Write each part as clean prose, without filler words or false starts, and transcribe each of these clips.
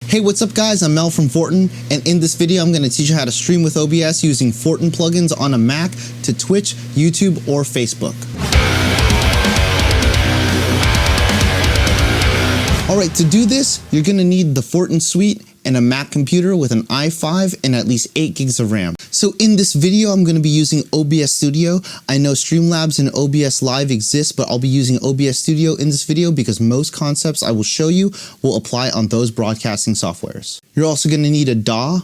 Hey, what's up guys? I'm Mel from Fortin, and in this video I'm going to teach you how to stream with OBS using Fortin plugins on a Mac to Twitch, YouTube, or Facebook. Alright, to do this, you're going to need the Fortin suite and a Mac computer with an i5 and at least 8 gigs of RAM. So in this video, I'm going to be using OBS Studio. I know Streamlabs and OBS Live exist, but I'll be using OBS Studio in this video because most concepts I will show you will apply on those broadcasting softwares. You're also going to need a DAW,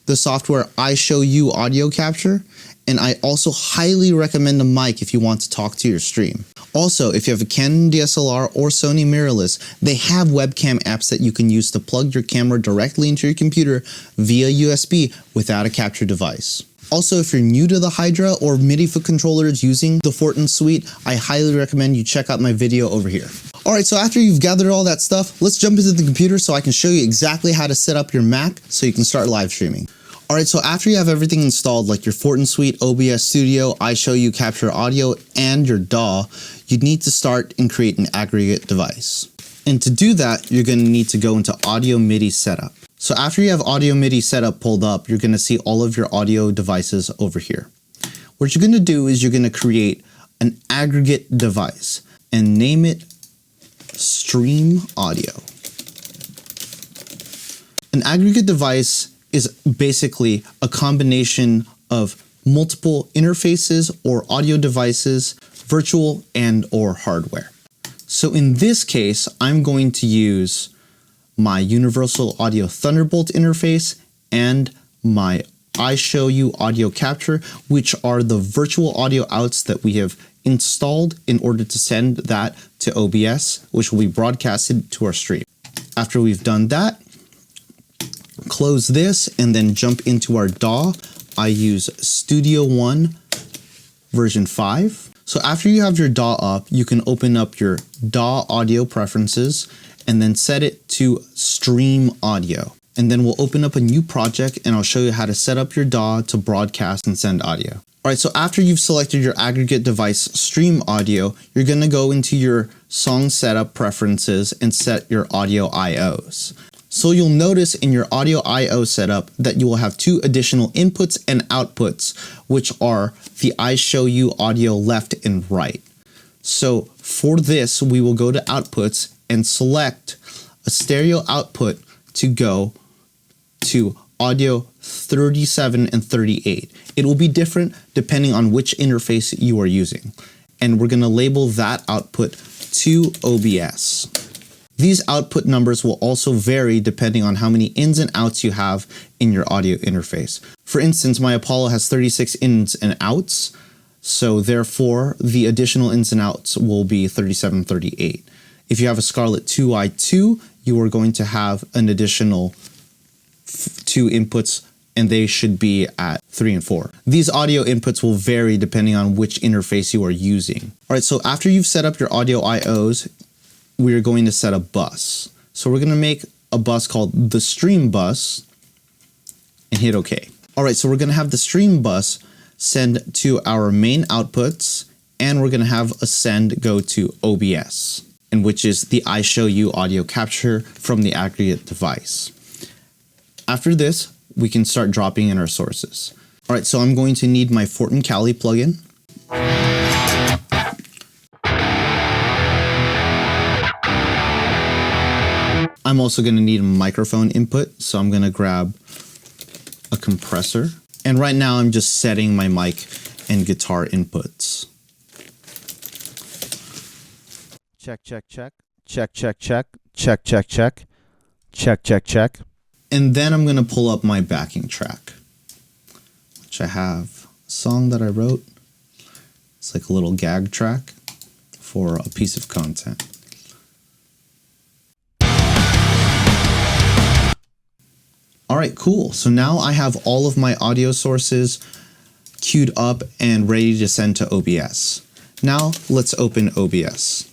the software I show you audio capture, and I also highly recommend a mic if you want to talk to your stream. Also, if you have a Canon DSLR or Sony mirrorless, they have webcam apps that you can use to plug your camera directly into your computer via USB without a capture device. Also, if you're new to the Hydra or MIDI foot controllers using the Fortin suite, I highly recommend you check out my video over here. Alright, so after you've gathered all that stuff, let's jump into the computer so I can show you exactly how to set up your Mac so you can start live streaming. Alright, so after you have everything installed, like your Fortin suite, OBS Studio, I show you capture audio, and your DAW, you need to start and create an aggregate device. And to do that, you're going to need to go into Audio MIDI Setup. So after you have Audio MIDI Setup pulled up, you're going to see all of your audio devices over here. What you're going to do is you're going to create an aggregate device and name it Stream Audio. An aggregate device is basically a combination of multiple interfaces or audio devices, virtual and or hardware. So in this case, I'm going to use my Universal Audio Thunderbolt interface and my I Show You audio capture, which are the virtual audio outs that we have installed in order to send that to OBS, which will be broadcasted to our stream. After we've done that, close this and then jump into our DAW. I use Studio One version 5. So after you have your DAW up, you can open up your DAW audio preferences and then set it to Stream Audio. And then we'll open up a new project and I'll show you how to set up your DAW to broadcast and send audio. Alright, so after you've selected your aggregate device Stream Audio, you're going to go into your song setup preferences and set your audio IOs. So you'll notice in your audio I/O setup that you will have 2 additional inputs and outputs, which are the I Show You audio left and right. So for this, we will go to outputs and select a stereo output to go to audio 37 and 38. It will be different depending on which interface you are using. And we're going to label that output to OBS. These output numbers will also vary depending on how many ins and outs you have in your audio interface. For instance, my Apollo has 36 ins and outs, so therefore the additional ins and outs will be 37, 38. If you have a Scarlett 2i2, you are going to have an additional 2 inputs and they should be at 3 and 4. These audio inputs will vary depending on which interface you are using. Alright, so after you've set up your audio IOs, we're going to set a bus. So we're going to make a bus called the Stream Bus and hit OK. Alright, so we're going to have the Stream Bus send to our main outputs and we're going to have a send go to OBS, and which is the I Show You audio capture from the aggregate device. After this, we can start dropping in our sources. Alright, so I'm going to need my Fortin Kali plugin. I'm also going to need a microphone input, so I'm going to grab a compressor. And right now I'm just setting my mic and guitar inputs. Check, check, check. Check, check, check. Check, check, check. Check, check, check. And then I'm going to pull up my backing track, which I have a song that I wrote. It's like a little gag track for a piece of content. Alright, cool. So now I have all of my audio sources queued up and ready to send to OBS. Now let's open OBS.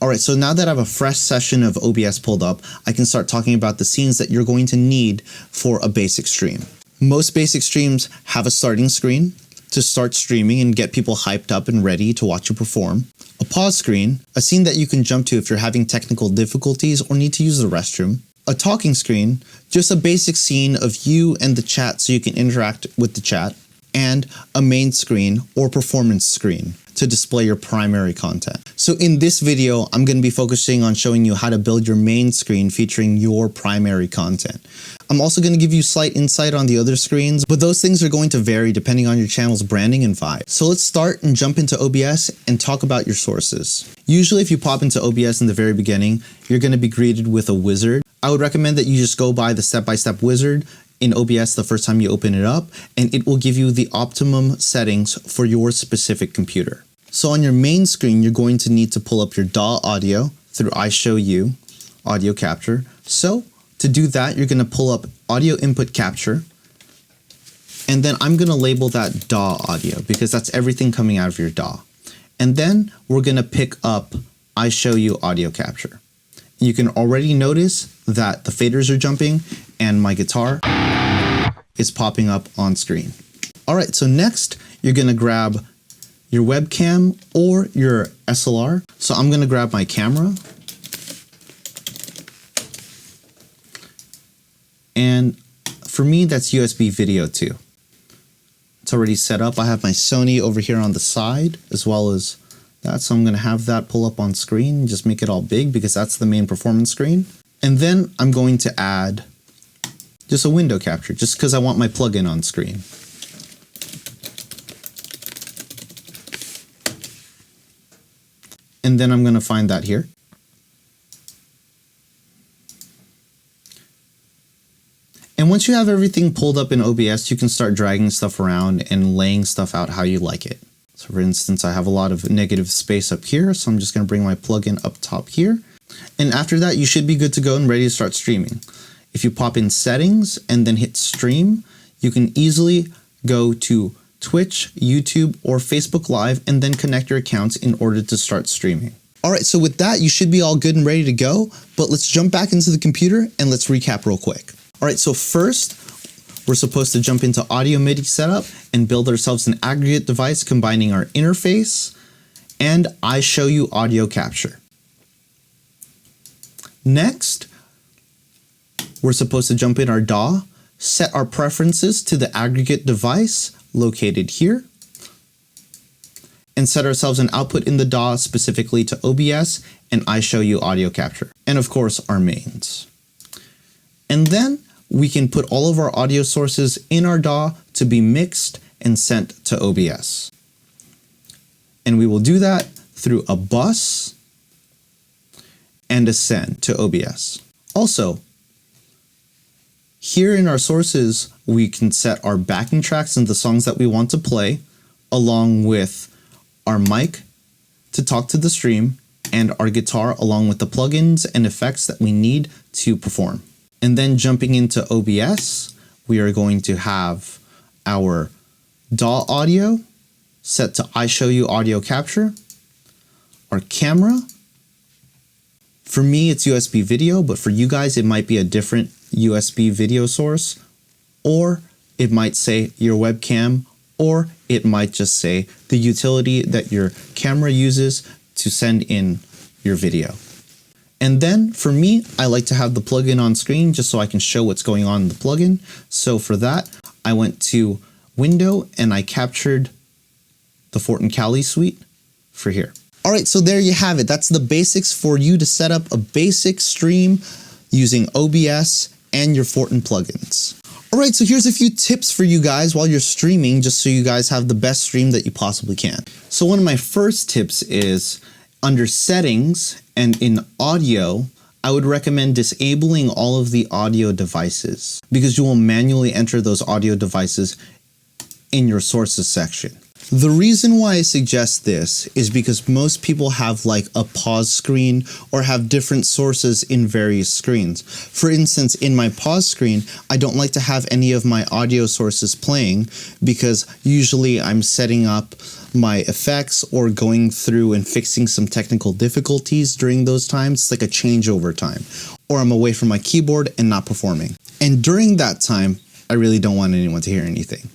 Alright, so now that I have a fresh session of OBS pulled up, I can start talking about the scenes that you're going to need for a basic stream. Most basic streams have a starting screen, to start streaming and get people hyped up and ready to watch you perform. A pause screen, a scene that you can jump to if you're having technical difficulties or need to use the restroom. A talking screen, just a basic scene of you and the chat so you can interact with the chat. And a main screen or performance screen to display your primary content. So in this video, I'm going to be focusing on showing you how to build your main screen featuring your primary content. I'm also going to give you slight insight on the other screens, but those things are going to vary depending on your channel's branding and vibe. So let's start and jump into OBS and talk about your sources. Usually if you pop into OBS in the very beginning, you're going to be greeted with a wizard. I would recommend that you just go by the step-by-step wizard in OBS the first time you open it up, and it will give you the optimum settings for your specific computer. So on your main screen, you're going to need to pull up your DAW audio through iShowU audio capture. So to do that, you're going to pull up audio input capture, and then I'm going to label that DAW audio because that's everything coming out of your DAW. And then we're going to pick up iShowU audio capture. You can already notice that the faders are jumping and my guitar is popping up on screen. All right, so next you're gonna grab your webcam or your SLR. So I'm gonna grab my camera. And for me, that's USB video too. It's already set up. I have my Sony over here on the side as well as that. So I'm gonna have that pull up on screen, just make it all big because that's the main performance screen. And then I'm going to add just a window capture, just because I want my plugin on screen. And then I'm going to find that here. And once you have everything pulled up in OBS, you can start dragging stuff around and laying stuff out how you like it. So for instance, I have a lot of negative space up here, so I'm just going to bring my plugin up top here. And after that, you should be good to go and ready to start streaming. If you pop in settings and then hit stream, you can easily go to Twitch, YouTube, or Facebook Live and then connect your accounts in order to start streaming. All right, so with that, you should be all good and ready to go, but let's jump back into the computer and let's recap real quick. All right, so first, we're supposed to jump into audio MIDI setup and build ourselves an aggregate device combining our interface and iShowU audio capture. Next, we're supposed to jump in our DAW, set our preferences to the aggregate device located here, and set ourselves an output in the DAW specifically to OBS and iShowU audio capture, and of course our mains. And then we can put all of our audio sources in our DAW to be mixed and sent to OBS. And we will do that through a bus and a send to OBS. Also, here in our sources, we can set our backing tracks and the songs that we want to play, along with our mic to talk to the stream and our guitar along with the plugins and effects that we need to perform. And then jumping into OBS, we are going to have our DAW audio set to iShowU audio capture, our camera. For me, it's USB video, but for you guys, it might be a different USB video source, or it might say your webcam, or it might just say the utility that your camera uses to send in your video. And then for me, I like to have the plugin on screen just so I can show what's going on in the plugin. So for that, I went to Window and I captured the Fortin Kali suite for here. All right, so there you have it. That's the basics for you to set up a basic stream using OBS and your Fortin plugins. All right, so here's a few tips for you guys while you're streaming, just so you guys have the best stream that you possibly can. So one of my first tips is under settings and in audio, I would recommend disabling all of the audio devices because you will manually enter those audio devices in your sources section. The reason why I suggest this is because most people have like a pause screen or have different sources in various screens. For instance, in my pause screen, I don't like to have any of my audio sources playing because usually I'm setting up my effects or going through and fixing some technical difficulties during those times. It's like a changeover time, or I'm away from my keyboard and not performing. And during that time, I really don't want anyone to hear anything.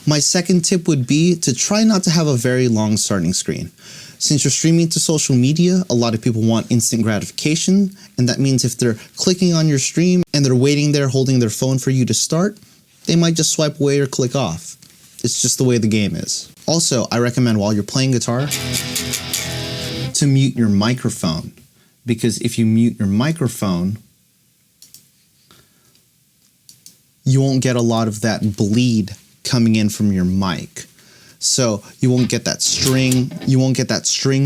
My second tip would be to try not to have a very long starting screen. Since you're streaming to social media, a lot of people want instant gratification, and that means if they're clicking on your stream and they're waiting there holding their phone for you to start, they might just swipe away or click off. It's just the way the game is. Also, I recommend while you're playing guitar to mute your microphone, because if you mute your microphone, you won't get a lot of that bleed coming in from your mic. So you won't get that string,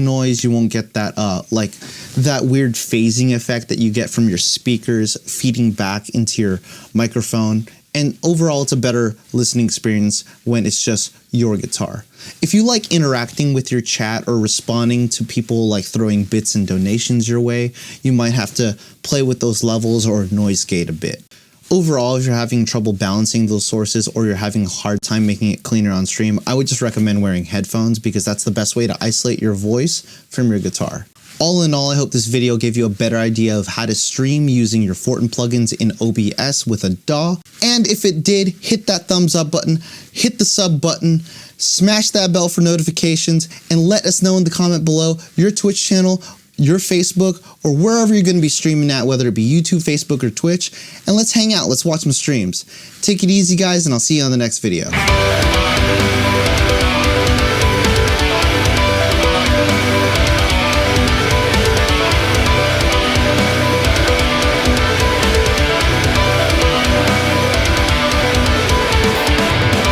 noise, you won't get that like that weird phasing effect that you get from your speakers feeding back into your microphone. And overall, it's a better listening experience when it's just your guitar. If you like interacting with your chat or responding to people like throwing bits and donations your way, you might have to play with those levels or noise gate a bit. Overall, if you're having trouble balancing those sources or you're having a hard time making it cleaner on stream, I would just recommend wearing headphones because that's the best way to isolate your voice from your guitar. All in all, I hope this video gave you a better idea of how to stream using your Fortin plugins in OBS with a DAW. And if it did, hit that thumbs up button, hit the sub button, smash that bell for notifications, and let us know in the comment below your Twitch channel, your Facebook, or wherever you're going to be streaming at, whether it be YouTube, Facebook, or Twitch. And let's hang out. Let's watch some streams. Take it easy, guys, and I'll see you on the next video.